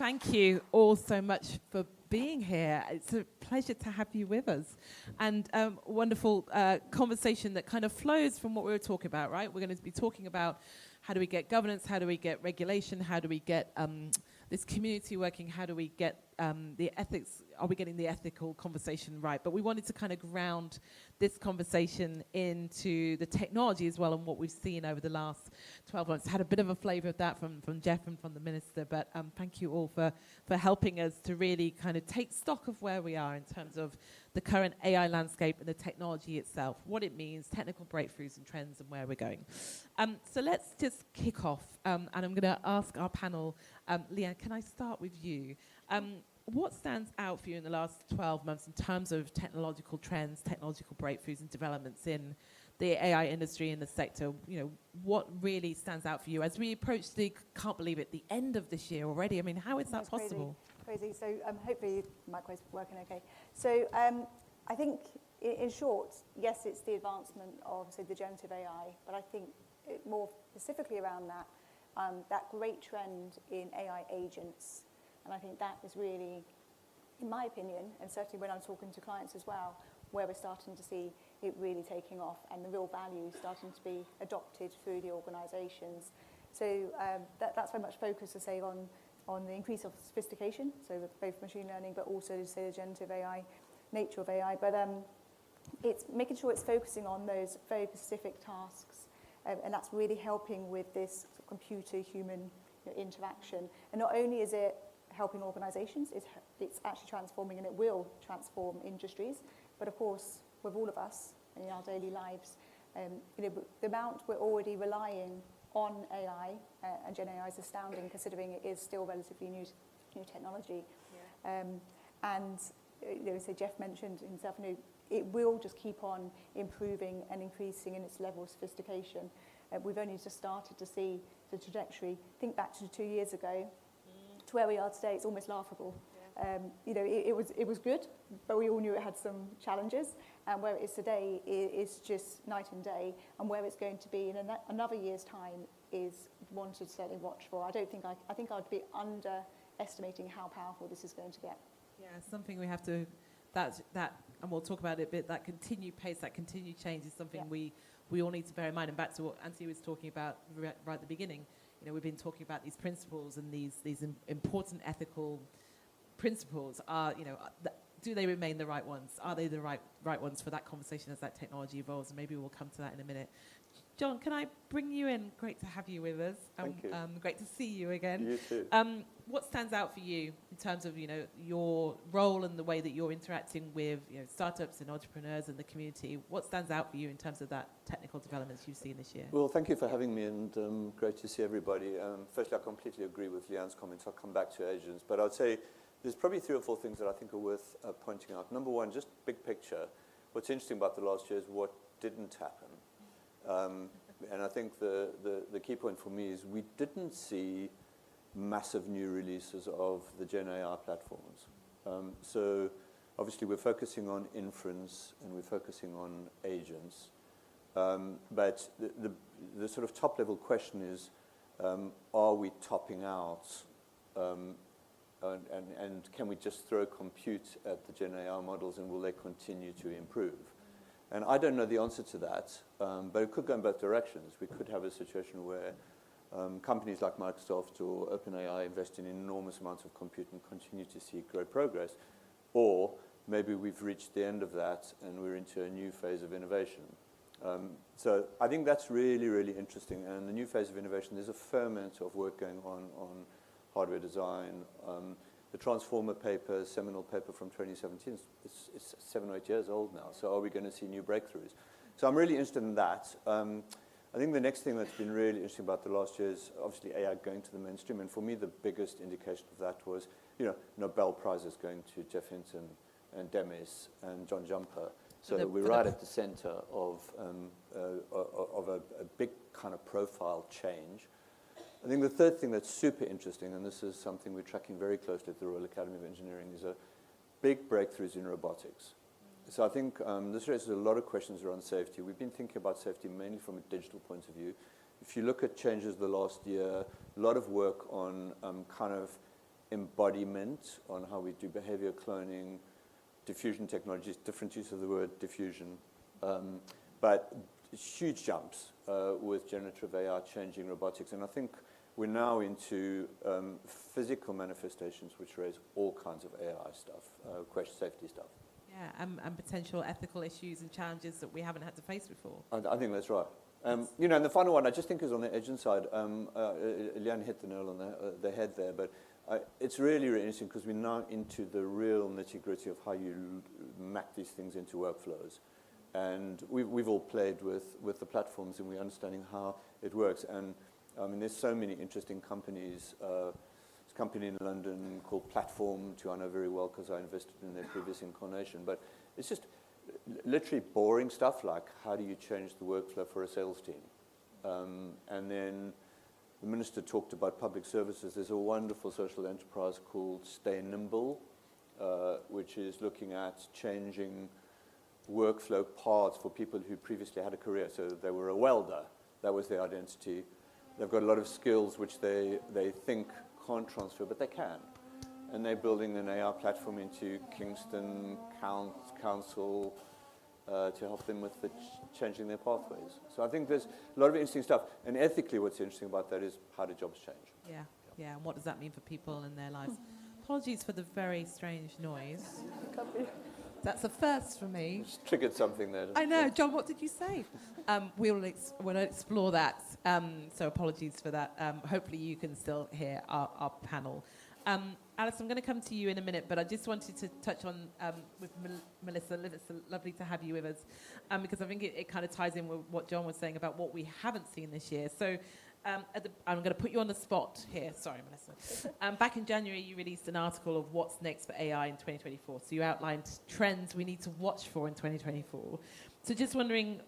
thank you all so much for being here. It's a pleasure to have you with us. And wonderful conversation that kind of flows from what we were talking about, right? We're going to be talking about how do we get governance, how do we get regulation, how do we get this community working, how do we get the ethics, are we getting the ethical conversation right? But we wanted to kind of ground this conversation into the technology as well and what we've seen over the last 12 months. Had a bit of a flavour of that from Jeff and from the Minister, but thank you all for helping us to really kind of take stock of where we are in terms of the current AI landscape and the technology itself, what it means, technical breakthroughs and trends and where we're going. So let's just kick off, and I'm going to ask our panel, Leanne, can I start with you? What stands out for you in the last 12 months in terms of technological trends, technological breakthroughs and developments in the AI industry and the sector? You know, what really stands out for you as we approach the, can't believe it, the end of this year already? I mean, how is that possible? Crazy. So hopefully the microphone's working okay. So I think in short, yes, it's the advancement of, say, the generative AI, but I think more specifically around that, that great trend in AI agents. And I think that is really, in my opinion, and certainly when I'm talking to clients as well, where we're starting to see it really taking off and the real value starting to be adopted through the organisations. So that's very much focused, to say, on the increase of sophistication, so with both machine learning, but also, to say, the generative AI, nature of AI. But it's making sure it's focusing on those very specific tasks, and that's really helping with this computer-human interaction. And not only is it helping organisations, it's actually transforming, and it will transform industries. But of course, with all of us in our daily lives, the amount we're already relying on AI and Gen AI is astounding, considering it is still relatively new technology. Yeah. And so Jeff mentioned himself, it will just keep on improving and increasing in its level of sophistication. We've only just started to see the trajectory. Think back to 2 years ago. To where we are today, it's almost laughable. Yeah. It was good, but we all knew it had some challenges. And where it is today is just night and day. And where it's going to be in another year's time is one to certainly watch for. I think I'd be underestimating how powerful this is going to get. Yeah, something we have to, and we'll talk about it a bit, that continued pace, that continued change is something we all need to bear in mind. And back to what Anthony was talking about right at the beginning, we've been talking about these principles and these important ethical principles. Do they remain the right ones? Are they the right ones for that conversation as that technology evolves? And maybe we'll come to that in a minute. John, can I bring you in? Great to have you with us. Thank you. Great to see you again. You too. What stands out for you in terms of your role and the way that you're interacting with startups and entrepreneurs and the community? What stands out for you in terms of that technical developments you've seen this year? Well, thank you for having me, and great to see everybody. Firstly, I completely agree with Leanne's comments. I'll come back to agents, but I'd say there's probably 3 or 4 things that I think are worth pointing out. Number one, just big picture. What's interesting about the last year is what didn't happen. And I think the key point for me is we didn't see massive new releases of the Gen AI platforms. So obviously we're focusing on inference and we're focusing on agents. But the sort of top level question is, are we topping out? And can we just throw compute at the Gen AI models and will they continue to improve? And I don't know the answer to that, but it could go in both directions. We could have a situation where companies like Microsoft or OpenAI invest in enormous amounts of compute and continue to see great progress. Or maybe we've reached the end of that and we're into a new phase of innovation. So I think that's really, really interesting. And the new phase of innovation, there's a fair amount of work going on hardware design. The Transformer paper, seminal paper from 2017, it's 7 or 8 years old now. So are we going to see new breakthroughs? So I'm really interested in that. I think the next thing that's been really interesting about the last year is obviously AI going to the mainstream. And for me, the biggest indication of that was, Nobel Prizes going to Jeff Hinton and Demis and John Jumper. So we're right at the center of a big kind of profile change. I think the third thing that's super interesting, and this is something we're tracking very closely at the Royal Academy of Engineering, is a big breakthroughs in robotics. So I think this raises a lot of questions around safety. We've been thinking about safety mainly from a digital point of view. If you look at changes the last year, a lot of work on kind of embodiment on how we do behavior cloning, diffusion technologies, different use of the word diffusion, but huge jumps with generative AI changing robotics. And I think we're now into physical manifestations which raise all kinds of AI stuff, question safety stuff. Yeah, and potential ethical issues and challenges that we haven't had to face before. I think that's right. And the final one I just think is on the agent side. Liane hit the nail on the head there, but it's really, really interesting because we're now into the real nitty-gritty of how you map these things into workflows. And we've all played with the platforms and we're understanding how it works. And I mean, there's so many interesting companies. There's a company in London called Platform, which I know very well because I invested in their previous incarnation. But it's just literally boring stuff like how do you change the workflow for a sales team? And then the minister talked about public services. There's a wonderful social enterprise called Stay Nimble, which is looking at changing workflow paths for people who previously had a career. So they were a welder. That was their identity. They've got a lot of skills which they think can't transfer, but they can. And they're building an AI platform into Kingston Council to help them with changing their pathways. So I think there's a lot of interesting stuff. And ethically, what's interesting about that is how do jobs change? Yeah. And what does that mean for people in their lives? Apologies for the very strange noise. That's a first for me. Just triggered something there. I know. John, what did you say? We'll explore that. So apologies for that. Hopefully you can still hear our panel. Alice, I'm going to come to you in a minute, but I just wanted to touch on with Melissa. It's lovely to have you with us because I think it kind of ties in with what John was saying about what we haven't seen this year. So I'm going to put you on the spot here. Sorry, Melissa. Back in January, you released an article of what's next for AI in 2024. So you outlined trends we need to watch for in 2024. So just wondering,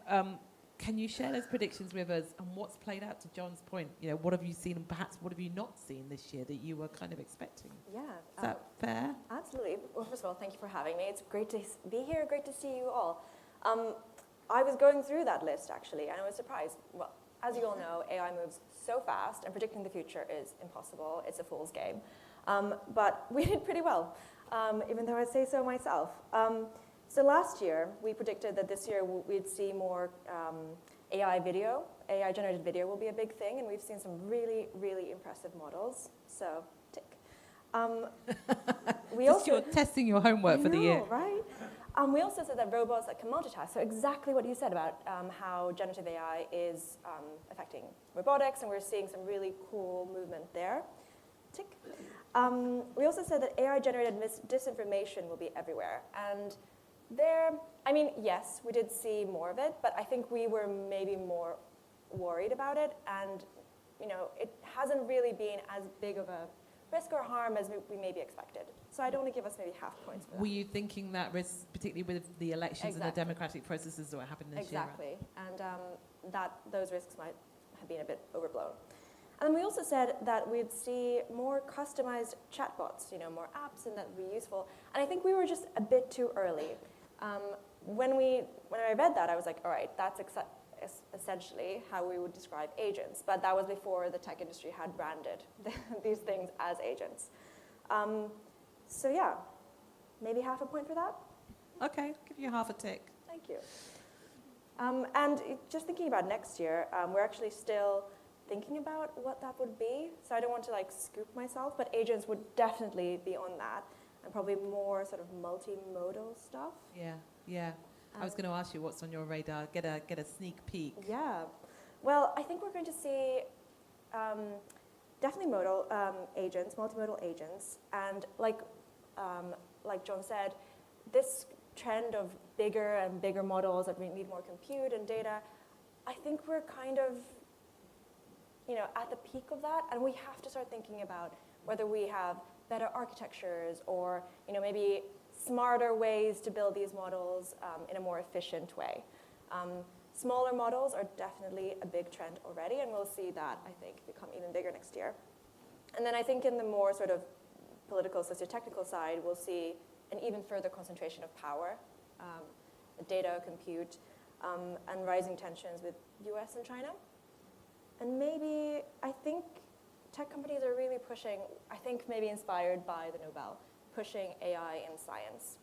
can you share those predictions with us and what's played out to John's point? What have you seen and perhaps what have you not seen this year that you were kind of expecting? Yeah. Is that fair? Absolutely. Well, first of all, thank you for having me. It's great to be here. Great to see you all. I was going through that list, actually, and I was surprised. Well, as you all know, AI moves so fast, and predicting the future is impossible. It's a fool's game. But we did pretty well, even though I'd say so myself. So last year, we predicted that this year we'd see more AI video. AI-generated video will be a big thing, and we've seen some really, really impressive models. So, tick. You're testing your homework for the year. Right? We also said that robots that can multitask, so exactly what you said about how generative AI is affecting robotics, and we're seeing some really cool movement there. Tick. We also said that AI-generated disinformation will be everywhere, and yes, we did see more of it, but I think we were maybe more worried about it, and it hasn't really been as big of a risk or harm as we maybe expected. So I don't want to give us maybe half points for that. Were you thinking that risk, particularly with the elections and the democratic processes that were happening this year? Exactly, and that those risks might have been a bit overblown. And then we also said that we'd see more customized chatbots, more apps, and that would be useful. And I think we were just a bit too early. When I read that, I was like, all right, that's essentially how we would describe agents. But that was before the tech industry had branded these things as agents. So yeah, maybe half a point for that. Okay, give you half a tick. Thank you. And just thinking about next year, we're actually still thinking about what that would be. So I don't want to scoop myself, but agents would definitely be on that, and probably more sort of multimodal stuff. Yeah. I was going to ask you what's on your radar. Get a sneak peek. Yeah. Well, I think we're going to see definitely multimodal agents, and like John said, this trend of bigger and bigger models that we need more compute and data, I think we're kind of at the peak of that, and we have to start thinking about whether we have better architectures or maybe smarter ways to build these models in a more efficient way. Smaller models are definitely a big trend already, and we'll see that, I think, become even bigger next year. And then I think in the more sort of political, socio-technical side, we'll see an even further concentration of power, data, compute, and rising tensions with US and China. And maybe, I think, tech companies are really pushing, I think maybe inspired by the Nobel, pushing AI in science.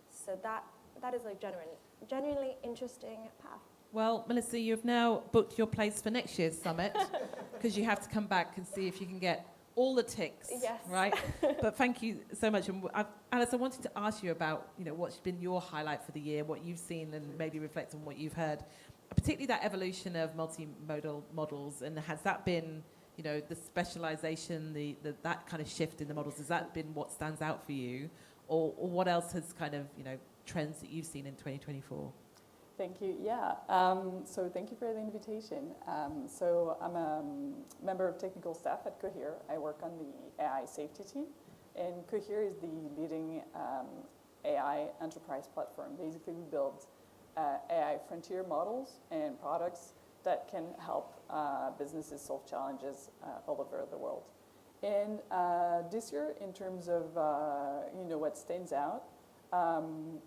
So that is like genuinely interesting path. Well, Melissa, you've now booked your place for next year's summit because you have to come back and see if you can get all the ticks, Yes. right? But thank you so much. And Alice, I wanted to ask you about, what's been your highlight for the year, what you've seen, and maybe reflect on what you've heard, particularly that evolution of multimodal models. And has that been, the specialization, that kind of shift in the models, has that been what stands out for you? Or what else has kind of, trends that you've seen in 2024? Thank you. Yeah. So thank you for the invitation. So I'm a member of technical staff at Cohere. I work on the AI safety team. And Cohere is the leading AI enterprise platform. Basically, we build AI frontier models and products that can help businesses solve challenges all over the world. And this year, in terms of what stands out,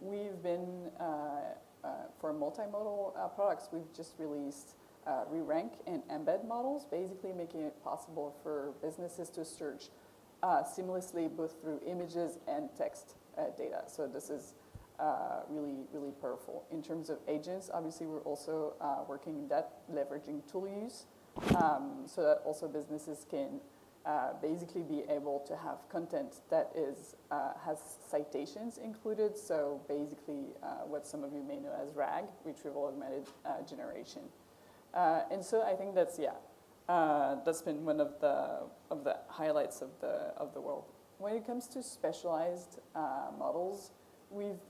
we've been for multimodal products, we've just released re-rank and embed models, basically making it possible for businesses to search seamlessly both through images and text data. So this is really, really powerful. In terms of agents, obviously we're also working in that, leveraging tool use, so that also businesses can basically be able to have content that has citations included. So basically what some of you may know as RAG, retrieval augmented generation. And so I think that's been one of the highlights of the world. When it comes to specialized models, we've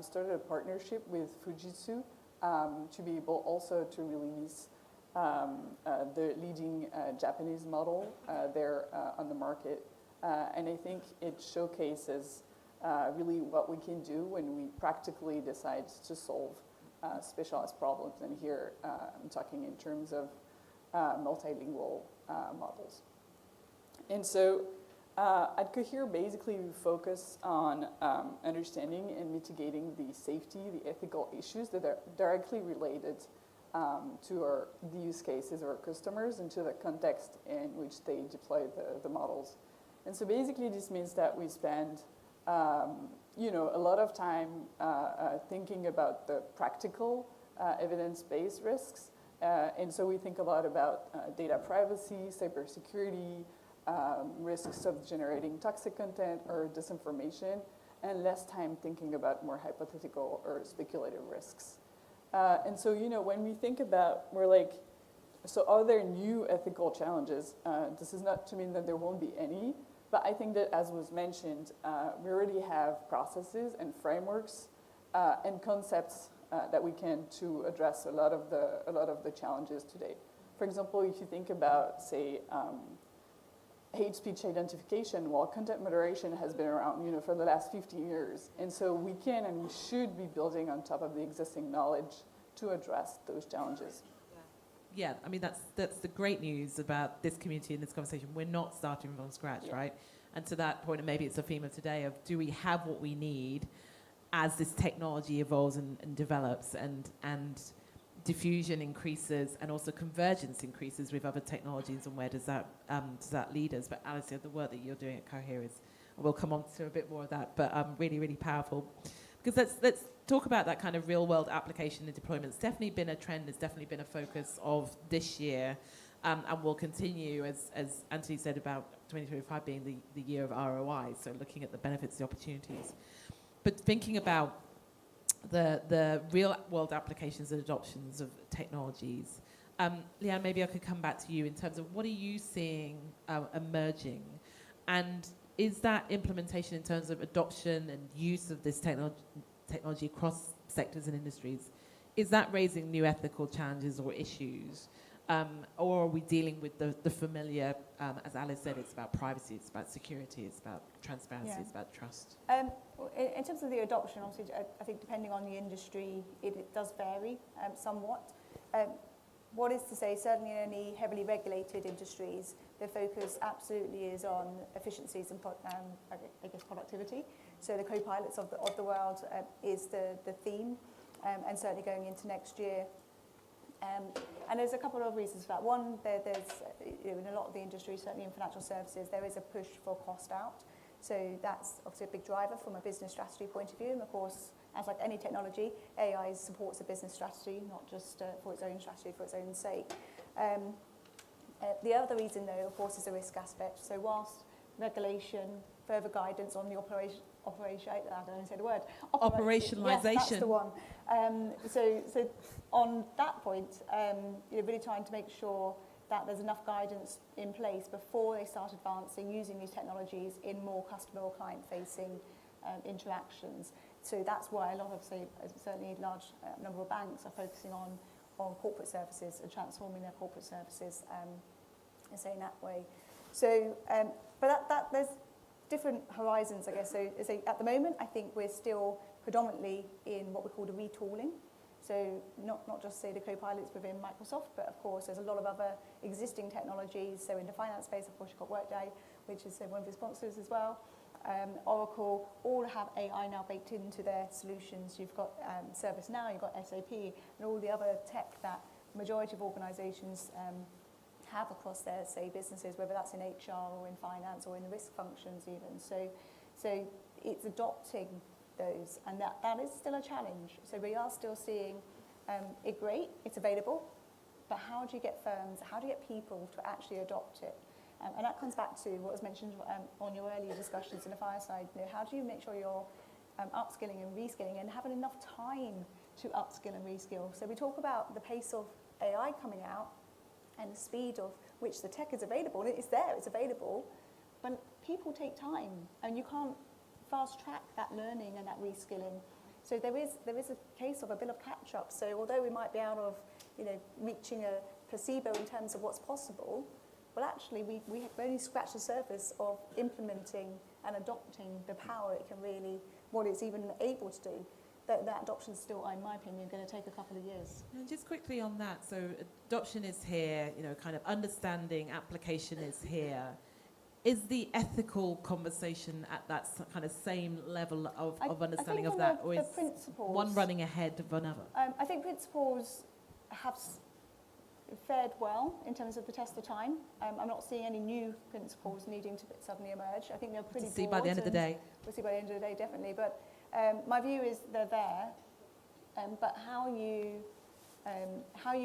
started a partnership with Fujitsu to be able also to release the leading Japanese model there on the market. And I think it showcases really what we can do when we practically decide to solve specialized problems. And here I'm talking in terms of multilingual models. And so at Cohere, basically we focus on understanding and mitigating the safety, the ethical issues that are directly related to the use cases of our customers and to the context in which they deploy the models. And so basically this means that we spend a lot of time thinking about the practical evidence-based risks. And so we think a lot about data privacy, cybersecurity, risks of generating toxic content or disinformation, and less time thinking about more hypothetical or speculative risks. And so, when we think about, so are there new ethical challenges? This is not to mean that there won't be any, but I think that, as was mentioned, we already have processes and frameworks and concepts that we can to address a lot of the challenges today. For example, if you think about, say, hate speech identification, well, content moderation has been around, for the last 15 years. And so we can and we should be building on top of the existing knowledge to address those challenges. Yeah, I mean, that's the great news about this community and this conversation. We're not starting from scratch, right? And to that point, and maybe it's a theme of today, of do we have what we need as this technology evolves and develops and diffusion increases and also convergence increases with other technologies, and where does that lead us? But Alice, the work that you're doing at Cohere is, we'll come on to a bit more of that, but really, really powerful. Because let's talk about that kind of real world application and deployment. It's definitely been a trend, it's definitely been a focus of this year, and will continue, as Anthony said, about 2025 being the year of ROI, so looking at the benefits, the opportunities. But thinking about the real world applications and adoptions of technologies. Leanne, maybe I could come back to you in terms of what are you seeing emerging, and is that implementation in terms of adoption and use of this technology across sectors and industries, is that raising new ethical challenges or issues, or are we dealing with the familiar, as Alice said, it's about privacy, it's about security, it's about transparency, it's about trust? In terms of the adoption, obviously, I think depending on the industry, it does vary somewhat. What is to say, certainly in any heavily regulated industries, the focus absolutely is on efficiencies and I guess productivity. So the co-pilots of the world is the theme, and certainly going into next year. And there's a couple of reasons for that. One, there's in a lot of the industry, certainly in financial services, there is a push for cost out. So that's obviously a big driver from a business strategy point of view. And of course, as like any technology, AI supports a business strategy, not just for its own strategy, for its own sake. The other reason, though, of course, is the risk aspect. So whilst regulation, further guidance on the operation, I don't know how to say the word. Operationalization. Yes, that's the one. So on that point, really trying to make sure that there's enough guidance in place before they start advancing using these technologies in more customer or client-facing interactions. So that's why a lot of, say, certainly a large number of banks are focusing on corporate services and transforming their corporate services, and saying that way. So, but that there's different horizons, I guess. So at the moment, I think we're still predominantly in what we call the retooling. So not just, say, the co-pilots within Microsoft, but of course there's a lot of other existing technologies. So in the finance space, of course, you've got Workday, which is one of the sponsors as well. Oracle, all have AI now baked into their solutions. You've got ServiceNow, you've got SAP, and all the other tech that majority of organisations have across their, say, businesses, whether that's in HR or in finance or in the risk functions even. So it's adopting those, and that is still a challenge. So we are still seeing it great, it's available, but how do you get firms, how do you get people to actually adopt it? And that comes back to what was mentioned on your earlier discussions in the fireside. How do you make sure you're upskilling and reskilling and having enough time to upskill and reskill? So we talk about the pace of AI coming out and the speed of which the tech is available. It's there, it's available, but people take time, and you can't fast track that learning and that reskilling. So there is a case of a bit of catch up. So although we might be out of reaching a placebo in terms of what's possible, well, actually, we only scratched the surface of implementing and adopting the power it can really, what it's even able to do. That adoption is still, in my opinion, going to take a couple of years. And just quickly on that, so adoption is here, kind of understanding, application is here. Is the ethical conversation at that kind of same level of understanding of that, or is one running ahead of another? I think principles have fared well in terms of the test of time. I'm not seeing any new principles needing to suddenly emerge. I think they're pretty broad. See by the end of the day. We'll see by the end of the day, definitely. But my view is they're there, but how you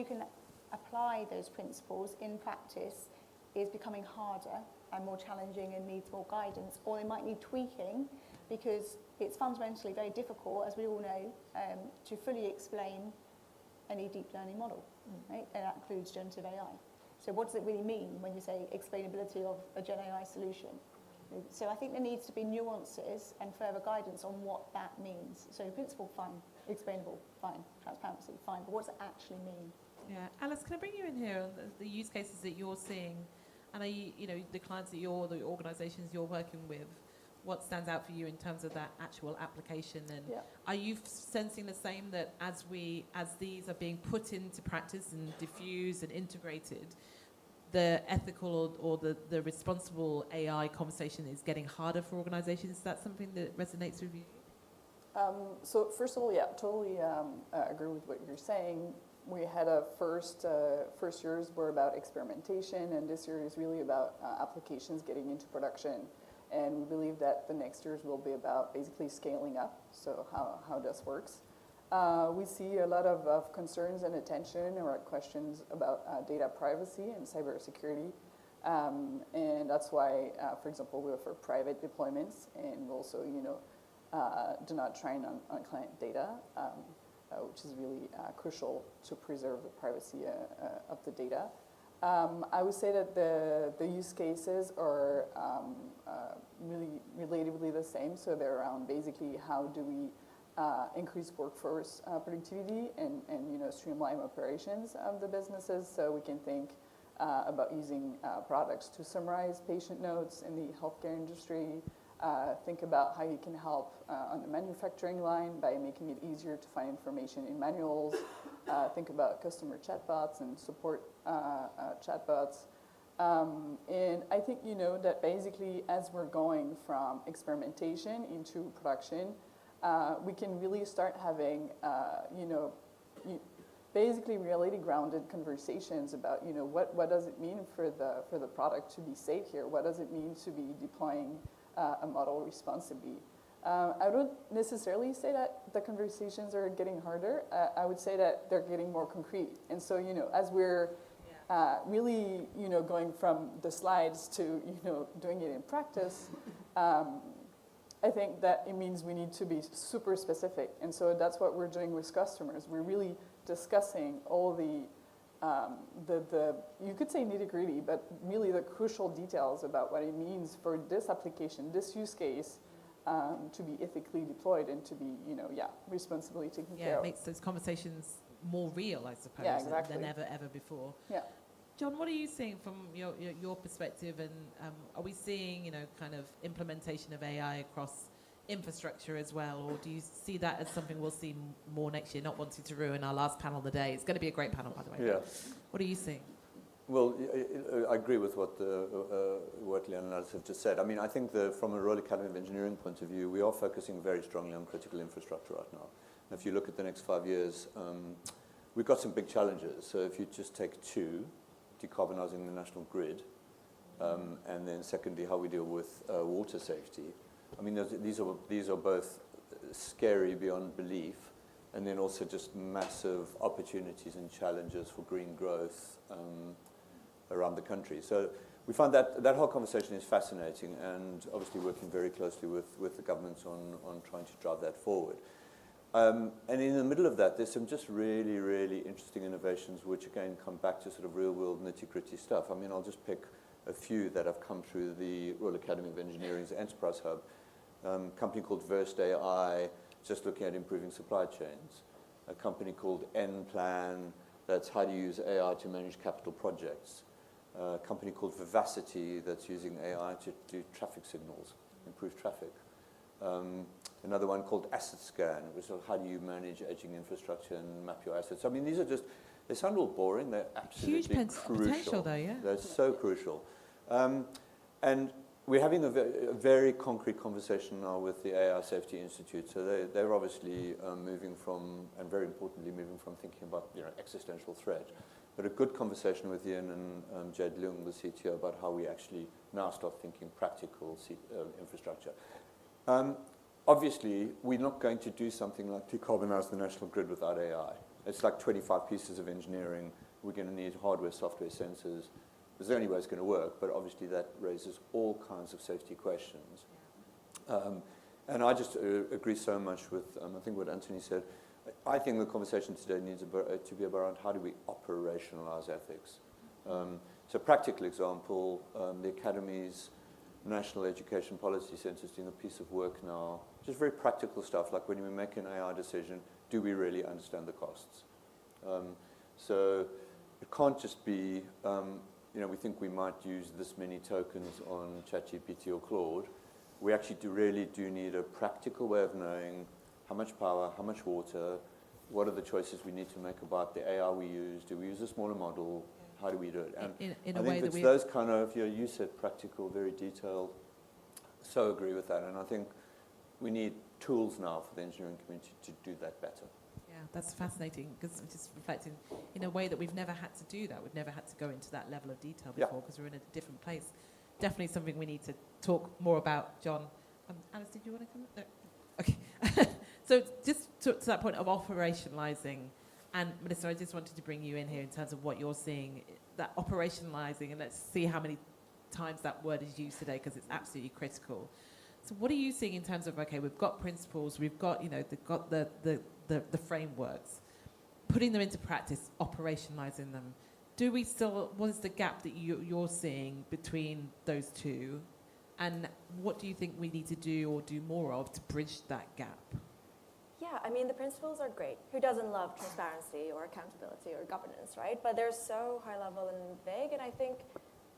can apply those principles in practice is becoming harder and more challenging and needs more guidance, or they might need tweaking, because it's fundamentally very difficult, as we all know, to fully explain any deep learning model, right? And that includes generative AI. So what does it really mean when you say explainability of a Gen AI solution? So I think there needs to be nuances and further guidance on what that means. So principle, fine. Explainable, fine. Transparency, fine. But what does it actually mean? Yeah, Alice, can I bring you in here on the use cases that you're seeing, and the clients that the organisations you're working with? What stands out for you in terms of that actual application? And are you sensing the same, that as these are being put into practice and diffused and integrated, the ethical or the responsible AI conversation is getting harder for organizations? Is that something that resonates with you? So first of all, yeah, totally agree with what you're saying. We had a first years were about experimentation, and this year is really about applications getting into production. And we believe that the next years will be about basically scaling up, so how this works. We see a lot of concerns and attention around questions about data privacy and cybersecurity. And that's why, for example, we offer private deployments, and we also, do not train on client data, which is really crucial to preserve the privacy of the data. I would say that the use cases are really relatively the same. So they're around basically how do we increase workforce productivity and streamline operations of the businesses. So we can think about using products to summarize patient notes in the healthcare industry. Think about how you can help on the manufacturing line by making it easier to find information in manuals. Think about customer chatbots and support chatbots. And I think that basically as we're going from experimentation into production, we can really start having basically reality-grounded conversations about, what does it mean for the product to be safe here? What does it mean to be deploying a model responsibly? I don't necessarily say that the conversations are getting harder. I would say that they're getting more concrete. And so, as we're really, going from the slides to, doing it in practice, I think that it means we need to be super specific. And so that's what we're doing with customers. We're really discussing all the you could say nitty-gritty, but really the crucial details about what it means for this application, this use case, to be ethically deployed and to be, responsibly taken care Yeah, it of. makes those conversations more real, I suppose, Yeah, exactly. than ever before. Yeah. John, what are you seeing from your perspective, and are we seeing, kind of implementation of AI across infrastructure as well, or do you see that as something we'll see more next year? Not wanting to ruin our last panel of the day. It's going to be a great panel, by the way. Yeah. What are you seeing? Well, I agree with what Leanne and others have just said. I mean, I think from a Royal Academy of Engineering point of view, we are focusing very strongly on critical infrastructure right now. And if you look at the next 5 years, we've got some big challenges. So if you just take two, decarbonising the national grid, and then secondly, how we deal with water safety. I mean, these are both scary beyond belief, and then also just massive opportunities and challenges for green growth around the country. So we find that whole conversation is fascinating, and obviously working very closely with the governments on trying to drive that forward. And in the middle of that, there's some just really, really interesting innovations which, again, come back to sort of real-world nitty-gritty stuff. I mean, I'll just pick a few that have come through the Royal Academy of Engineering's Enterprise Hub. A company called Versed AI, just looking at improving supply chains. A company called N-Plan, that's how to use AI to manage capital projects. A company called Vivacity, that's using AI to do traffic signals, improve traffic. Another one called Asset Scan, which is how do you manage aging infrastructure and map your assets. I mean, these are just, they sound all boring, they're absolutely crucial. Potential though, yeah. They're so crucial. And we're having a very concrete conversation now with the AI Safety Institute. So they're obviously moving from, and very importantly, moving from thinking about existential threat, but a good conversation with Ian and Jade Leung, the CTO, about how we actually now start thinking practical infrastructure. Obviously, we're not going to do something like decarbonize the national grid without AI. It's like 25 pieces of engineering. We're going to need hardware, software, sensors. There's the only way it's going to work, but obviously that raises all kinds of safety questions. And I just agree so much with, I think, what Anthony said. I think the conversation today needs to be around how do we operationalize ethics. So practical example, the Academy's National Education Policy Centre is doing a piece of work now, just very practical stuff, like when we make an AI decision, do we really understand the costs? So it can't just be, we think we might use this many tokens on ChatGPT or Claude. We actually really do need a practical way of knowing how much power, how much water, what are the choices we need to make about the AI we use? Do we use a smaller model? How do we do it? And in I a think way that it's we those kind of, you said practical, very detailed. So agree with that. And I think we need tools now for the engineering community to do that better. Yeah, that's fascinating, because I'm just reflecting in a way that we've never had to do that. We've never had to go into that level of detail before, because we're in a different place. Definitely something we need to talk more about, John. Alice, did you want to come? No. Okay. So just to that point of operationalizing, and Melissa, I just wanted to bring you in here in terms of what you're seeing, that operationalizing, and let's see how many times that word is used today, because it's absolutely critical. So what are you seeing in terms of, okay, we've got principles, we've got, the frameworks, putting them into practice, operationalizing them. What is the gap that you're seeing between those two? And what do you think we need to do or do more of to bridge that gap? Yeah, I mean, the principles are great. Who doesn't love transparency or accountability or governance, right? But they're so high level and vague, and I think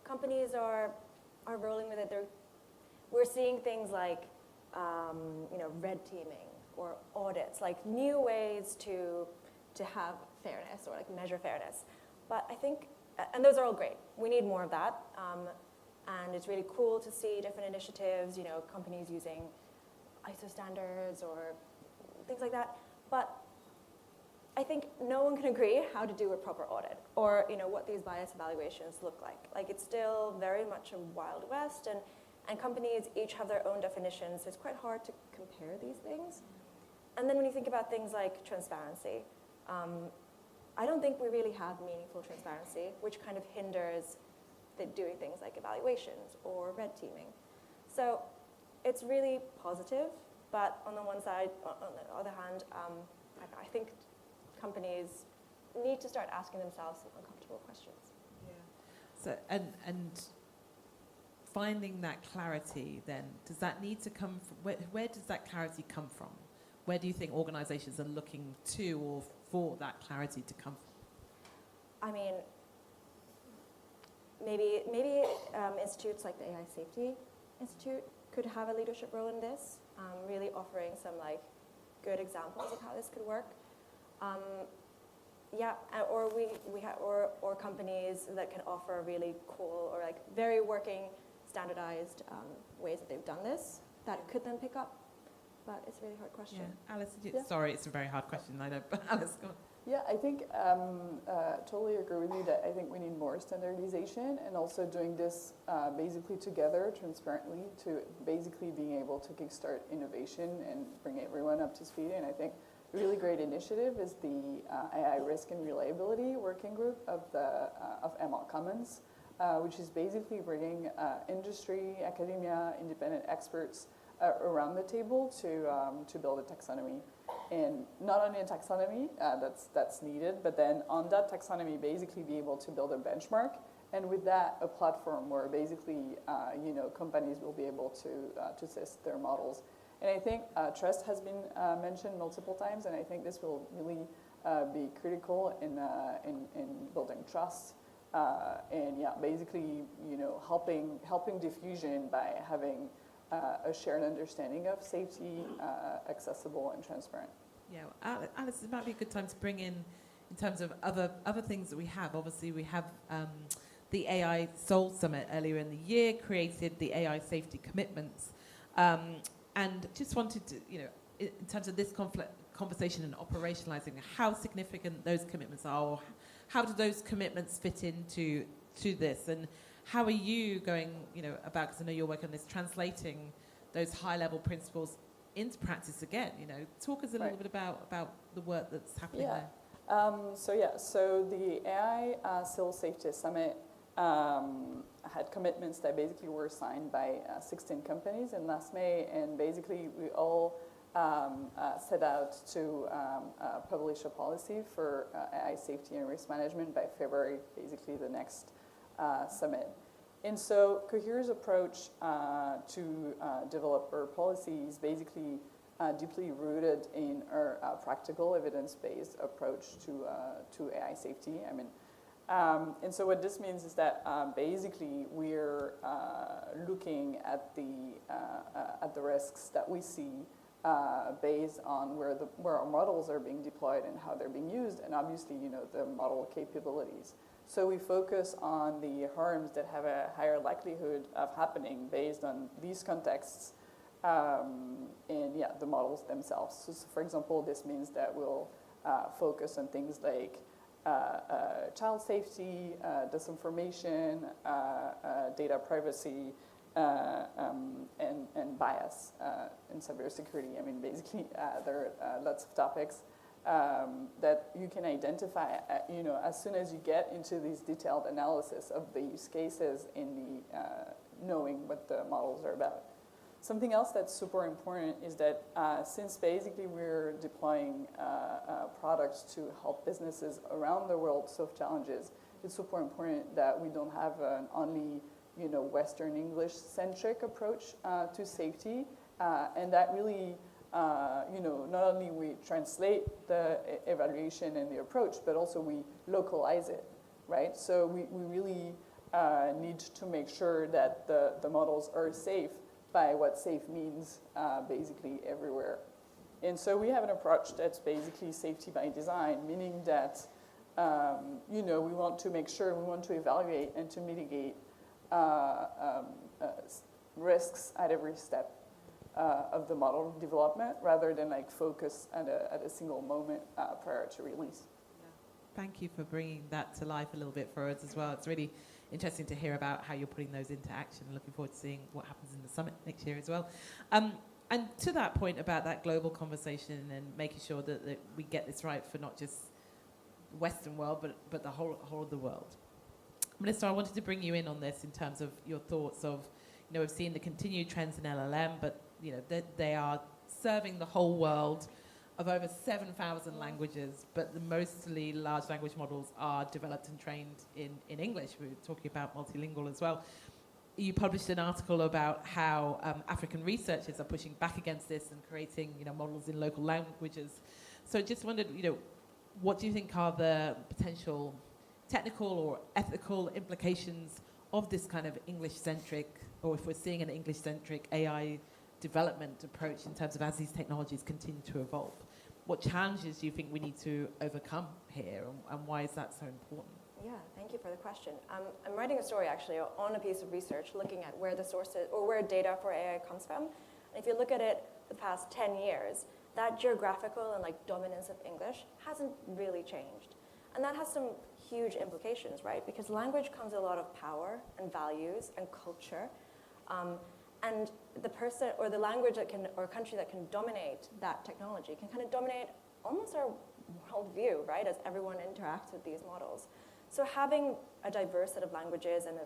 companies are rolling with it. We're seeing things like, red teaming or audits, like new ways to have fairness or like measure fairness. But I think, and those are all great. We need more of that. And it's really cool to see different initiatives, companies using ISO standards or things like that. But I think no one can agree how to do a proper audit or what these bias evaluations look like. Like it's still very much a wild west, and companies each have their own definitions, so it's quite hard to compare these things. And then when you think about things like transparency, I don't think we really have meaningful transparency, which kind of hinders doing things like evaluations or red teaming. So it's really positive, but on the one side, on the other hand, I think companies need to start asking themselves some uncomfortable questions. So, and finding that clarity then, does that need to come from, where does that clarity come from? Where do you think organizations are looking to or for that clarity to come from? I mean, maybe institutes like the AI Safety Institute could have a leadership role in this, really offering some good examples of how this could work. Or companies that can offer really cool or very working standardized ways that they've done this that could then pick up. But it's a really hard question. Yeah. Alice, sorry, it's a very hard question. I know, but Alice, go on. Yeah, I think totally agree with you that I think we need more standardization and also doing this basically together, transparently, to basically being able to kickstart innovation and bring everyone up to speed. And I think a really great initiative is the AI Risk and Reliability Working Group of ML Commons, which is basically bringing industry, academia, independent experts around the table to build a taxonomy. And not only a taxonomy that's needed, but then on that taxonomy, basically be able to build a benchmark, and with that, a platform where basically companies will be able to test their models. And I think trust has been mentioned multiple times, and I think this will really be critical in building trust. And basically helping diffusion by having a shared understanding of safety, accessible and transparent. Yeah, well, Alice, it might be a good time to bring in terms of other things that we have. Obviously, we have the AI Seoul Summit earlier in the year, created the AI safety commitments, and just wanted to, in terms of this conversation and operationalizing, how significant those commitments are, or how do those commitments fit into this, and how are you going, about, because I know you're working on this, translating those high-level principles into practice again? Talk us a little bit about the work that's happening there. So the AI Civil Safety Summit had commitments that basically were signed by 16 companies in last May, and basically we all set out to publish a policy for AI safety and risk management by February, basically the next summit. And so Cohere's approach to develop our policy is basically deeply rooted in our practical evidence-based approach to AI safety. And so what this means is that basically we're looking at the risks that we see based on where our models are being deployed and how they're being used, and obviously the model capabilities. So we focus on the harms that have a higher likelihood of happening based on these contexts and the models themselves. So for example, this means that we'll focus on things like child safety, disinformation, data privacy, and bias in cybersecurity. Basically, there are lots of topics that you can identify, as soon as you get into these detailed analysis of the use cases in the knowing what the models are about. Something else that's super important is that since basically we're deploying products to help businesses around the world solve challenges, it's super important that we don't have an only Western English-centric approach to safety, and that really not only we translate the evaluation and the approach, but also we localize it, right? So we really need to make sure that the models are safe by what safe means basically everywhere. And so we have an approach that's basically safety by design, meaning that we want to make sure, we want to evaluate and to mitigate risks at every step. of the model development rather than like focus at a single moment prior to release. Thank you for bringing that to life a little bit for us as well. It's really interesting to hear about how you're putting those into action. Looking forward to seeing what happens in the summit next year as well. And to that point about that global conversation and making sure that we get this right for not just the Western world, but the whole of the world. Melissa, I wanted to bring you in on this in terms of your thoughts of, we've seen the continued trends in LLM, but, they are serving the whole world of over 7,000 languages, but the mostly large language models are developed and trained in English. We were talking about multilingual as well. You published an article about how African researchers are pushing back against this and creating, models in local languages. So just wondered, what do you think are the potential technical or ethical implications of this kind of English-centric, or if we're seeing an English-centric AI development approach in terms of as these technologies continue to evolve? What challenges do you think we need to overcome here, and why is that so important? Yeah, thank you for the question. I'm writing a story actually on a piece of research looking at where the sources or where data for AI comes from. And if you look at it the past 10 years, that geographical and dominance of English hasn't really changed. And that has some huge implications, right? Because language comes with a lot of power and values and culture. And the person or the language that can, or country that can dominate that technology can kind of dominate almost our worldview, right? As everyone interacts with these models. So having a diverse set of languages and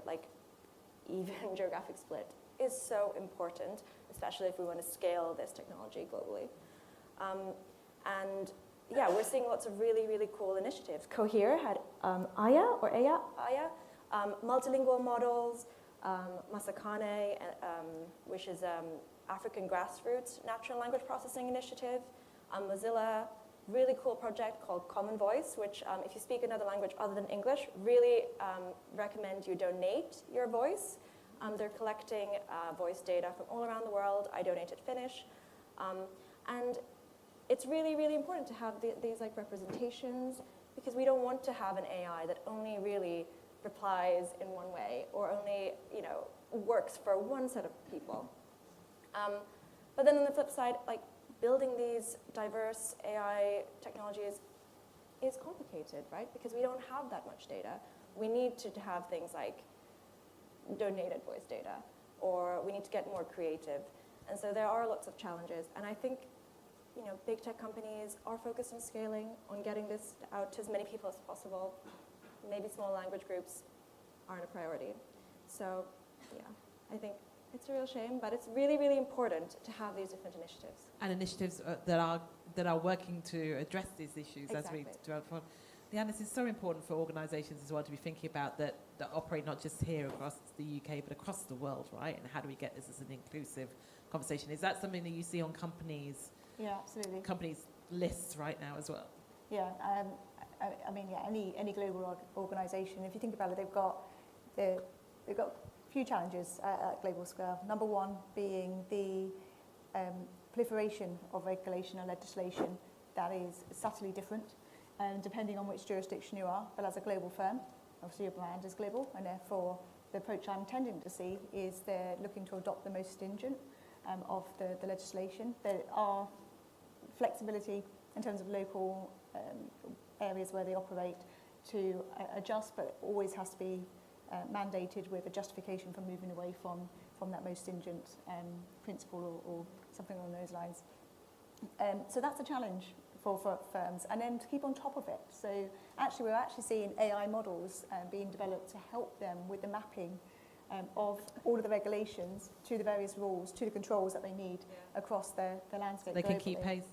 even geographic split is so important, especially if we want to scale this technology globally. And yeah, we're seeing lots of really, really cool initiatives. Cohere had Aya, multilingual models, Masakane, which is African grassroots natural language processing initiative, Mozilla, really cool project called Common Voice, which if you speak another language other than English, really recommend you donate your voice. They're collecting voice data from all around the world. I donated Finnish. And it's really, really important to have these representations, because we don't want to have an AI that only really replies in one way or only works for one set of people. But then on the flip side, building these diverse AI technologies is complicated, right? Because we don't have that much data. We need to have things like donated voice data, or we need to get more creative. And so there are lots of challenges. And I think, big tech companies are focused on scaling, on getting this out to as many people as possible. Maybe small language groups aren't a priority. So, yeah, I think it's a real shame, but it's really, really important to have these different initiatives. And initiatives that are working to address these issues Exactly. as we develop. Leanne, this is so important for organisations as well to be thinking about that operate not just here across the UK, but across the world, right? And how do we get this as an inclusive conversation? Is that something that you see on companies' lists right now as well? Yeah, any global organisation, if you think about it, they've got a few challenges at global scale. Number one being the proliferation of regulation and legislation that is subtly different, depending on which jurisdiction you are. But as a global firm, obviously your brand is global, and therefore the approach I'm tending to see is they're looking to adopt the most stringent of the legislation. There are flexibility in terms of local areas where they operate to adjust, but it always has to be mandated with a justification for moving away from that most stringent principle or something along those lines. So that's a challenge for firms, and then to keep on top of it. So we're actually seeing AI models being developed to help them with the mapping of all of the regulations to the various rules, to the controls that they need across the landscape. They can keep pace.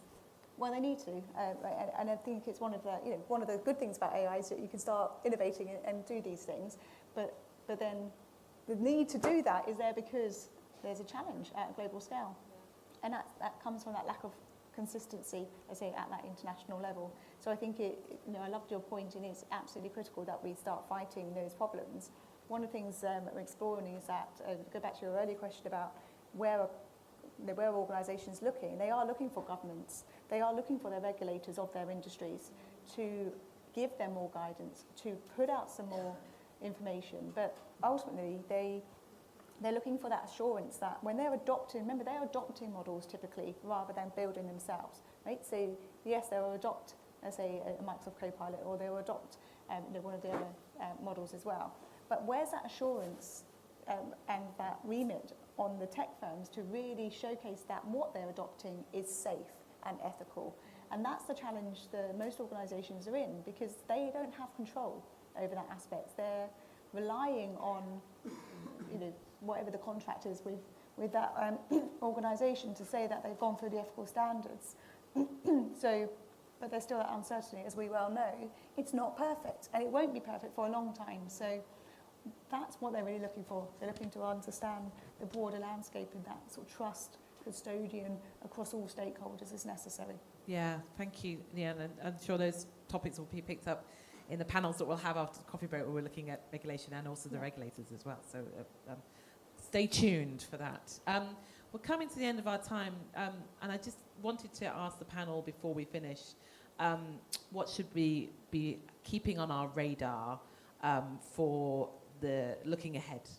Well, they need to, and I think it's one of the good things about AI is that you can start innovating and do these things, but then the need to do that is there because there's a challenge at a global scale, and that comes from that lack of consistency, let's say, at that international level. So I think I loved your point, and it's absolutely critical that we start fighting those problems. One of the things that we're exploring is that, go back to your earlier question about where organisations looking. They are looking for governments. They are looking for their regulators of their industries to give them more guidance, to put out some more information. But ultimately, they they're looking for that assurance that when they're adopting, remember they're adopting models typically rather than building themselves, right? So yes, they'll adopt, let's say, a Microsoft Copilot, or they'll adopt one of the other models as well. But where's that assurance and that remit on the tech firms to really showcase that what they're adopting is safe and ethical? And that's the challenge that most organisations are in, because they don't have control over that aspect. They're relying on, whatever the contract is with that organisation to say that they've gone through the ethical standards. But there's still that uncertainty, as we well know. It's not perfect, and it won't be perfect for a long time. So that's what they're really looking for. They're looking to understand the broader landscape, and that sort of trust custodian across all stakeholders is necessary. Yeah, thank you, Leanne. And I'm sure those topics will be picked up in the panels that we'll have after the coffee break, where we're looking at regulation and also the regulators as well. So stay tuned for that. We're coming to the end of our time, and I just wanted to ask the panel before we finish, what should we be keeping on our radar for the looking ahead?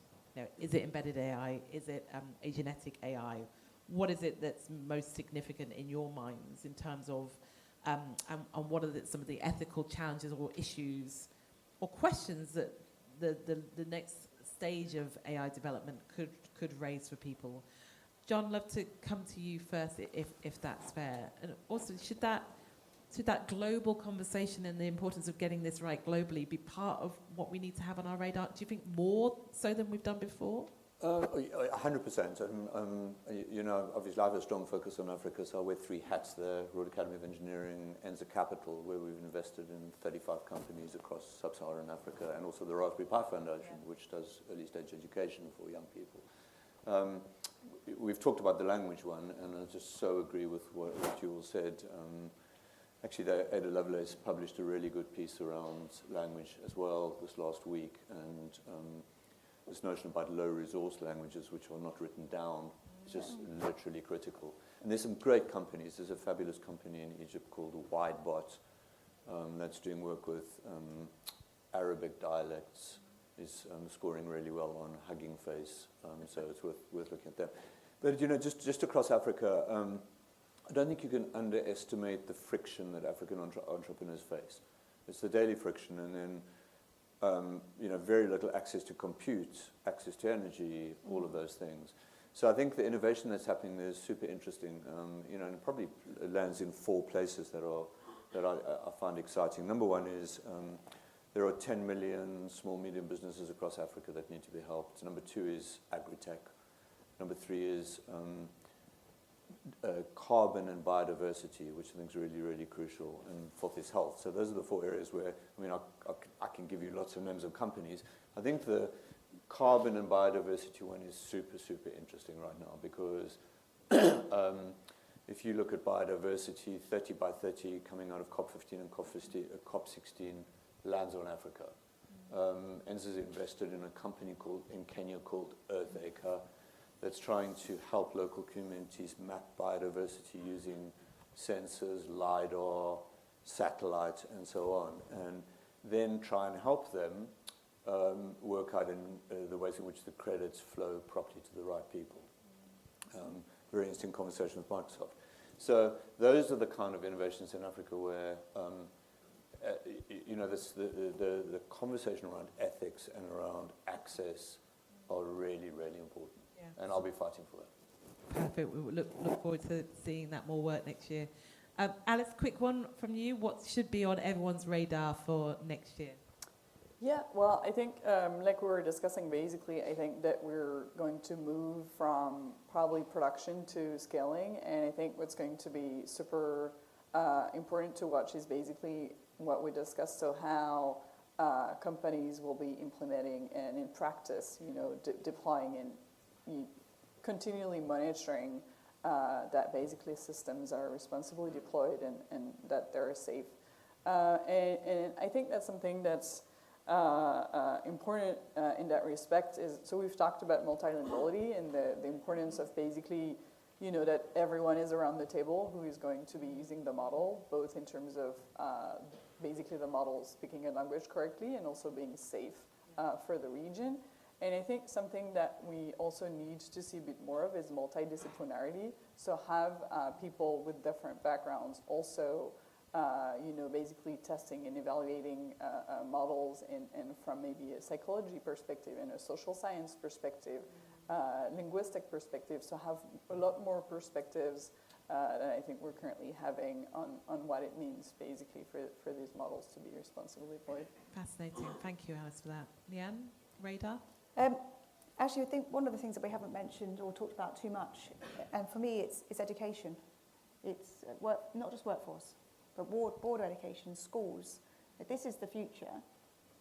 Is it embedded AI? Is it agentic AI? What is it that's most significant in your minds in terms of, and what are some of the ethical challenges or issues or questions that the next stage of AI development could raise for people? John, I'd love to come to you first, if that's fair. And also, should that global conversation and the importance of getting this right globally be part of what we need to have on our radar? Do you think more so than we've done before? 100%. Obviously I have a strong focus on Africa, so I wear 3 hats there: Royal Academy of Engineering, Enza Capital, where we've invested in 35 companies across sub-Saharan Africa, and also the Raspberry Pi Foundation, which does early stage education for young people. We've talked about the language one, and I just so agree with what you all said. Actually, Ada Lovelace published a really good piece around language as well this last week, and this notion about low resource languages which are not written down is just literally critical. And there's some great companies. There's a fabulous company in Egypt called Widebot that's doing work with Arabic dialects, is scoring really well on Hugging Face, so it's worth looking at them. But just across Africa, I don't think you can underestimate the friction that African entrepreneurs face. It's the daily friction, and then very little access to compute, access to energy, all of those things. So I think the innovation that's happening there is super interesting, and it probably lands in 4 places that I find exciting. Number one is there are 10 million small, medium businesses across Africa that need to be helped. Number 2 is agri-tech. Number 3 is carbon and biodiversity, which I think is really, really crucial. And 4th is health. So those are the 4 areas where, I can give you lots of names of companies. I think the carbon and biodiversity one is super, super interesting right now, because if you look at biodiversity, 30 by 30 coming out of COP15 and COP16 lands on Africa. Enza's invested in a company in Kenya called EarthAcre that's trying to help local communities map biodiversity using sensors, LiDAR, satellite, and so on, and then try and help them work out in the ways in which the credits flow properly to the right people. Very interesting conversation with Microsoft. So those are the kind of innovations in Africa where the conversation around ethics and around access are really, really important. Yeah. And I'll be fighting for that. Perfect. We look forward to seeing that more work next year. Alice, quick one from you. What should be on everyone's radar for next year? Yeah, well, I think, like we were discussing, basically, I think that we're going to move from probably production to scaling, and I think what's going to be super important to watch is basically what we discussed, so how companies will be implementing and in practice, deploying and continually monitoring that basically systems are responsibly deployed and that they're safe. And I think that's something that's important in that respect is, so we've talked about multilinguality and the importance of basically, that everyone is around the table who is going to be using the model, both in terms of basically the model speaking a language correctly and also being safe for the region. And I think something that we also need to see a bit more of is multidisciplinarity. So have people with different backgrounds also, basically testing and evaluating models and from maybe a psychology perspective and a social science perspective, linguistic perspective. So have a lot more perspectives than I think we're currently having on what it means basically for these models to be responsibly deployed. Fascinating. Thank you, Alice, for that. Leanne, radar? Actually, I think one of the things that we haven't mentioned or talked about too much, and for me, it's education. It's not just workforce, but broader education, schools. But this is the future,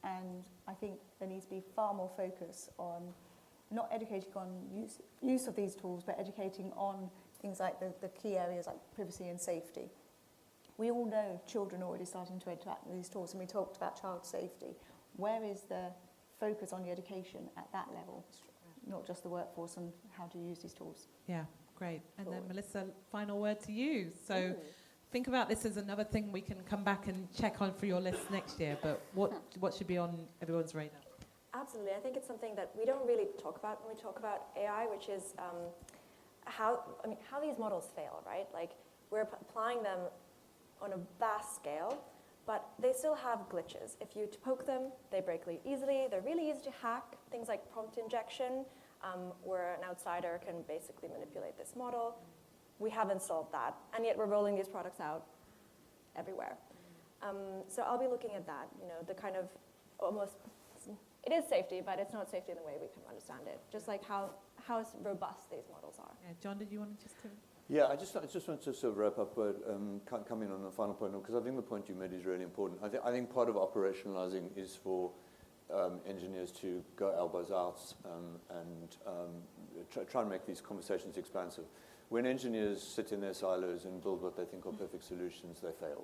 and I think there needs to be far more focus on not educating on use of these tools, but educating on things like the key areas like privacy and safety. We all know children are already starting to interact with these tools, and we talked about child safety. Where is the focus on the education at that level, not just the workforce and how to use these tools? Yeah, great. And then Melissa, final word to you. So think about this as another thing we can come back and check on for your list next year, but what should be on everyone's radar? Absolutely. I think it's something that we don't really talk about when we talk about AI, which is how these models fail, right? Like, we're applying them on a vast scale, but they still have glitches. If you poke them, they break really easily. They're really easy to hack. Things like prompt injection, where an outsider can basically manipulate this model. We haven't solved that, and yet we're rolling these products out everywhere. So I'll be looking at that, the kind of almost, it is safety, but it's not safety in the way we can understand it. Just like how robust these models are. Yeah, John, did you want to just to... Yeah, I just want to sort of wrap up, but come in on the final point, because I think the point you made is really important. I think part of operationalizing is for engineers to go elbows out and try and make these conversations expansive. When engineers sit in their silos and build what they think are perfect solutions, they fail.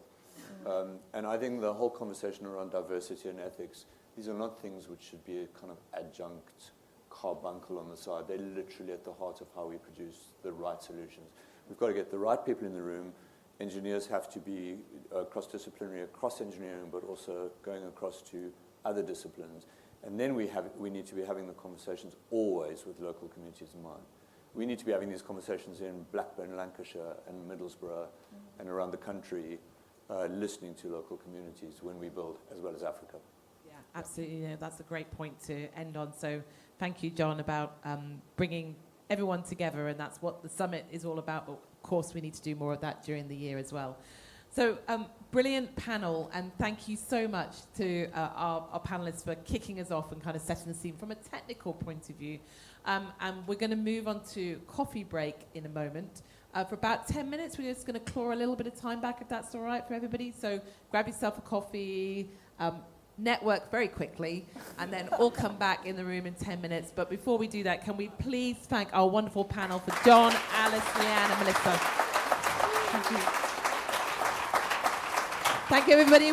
And I think the whole conversation around diversity and ethics, these are not things which should be a kind of adjunct carbuncle on the side. They're literally at the heart of how we produce the right solutions. We've got to get the right people in the room. Engineers have to be cross-disciplinary across engineering, but also going across to other disciplines. And then we need to be having the conversations always with local communities in mind. We need to be having these conversations in Blackburn, Lancashire, and Middlesbrough, and around the country, listening to local communities when we build, as well as Africa. Yeah, absolutely. That's a great point to end on. So thank you, John, about bringing everyone together, and that's what the summit is all about. But of course, we need to do more of that during the year as well. So brilliant panel, and thank you so much to our panelists for kicking us off and kind of setting the scene from a technical point of view. And we're going to move on to coffee break in a moment. For about 10 minutes, we're just going to claw a little bit of time back, if that's all right for everybody. So grab yourself a coffee, network very quickly, and then all come back in the room in 10 minutes. But before we do that, can we please thank our wonderful panel for John, Alice, Leanne, and Melissa. Thank you. Thank you, everybody.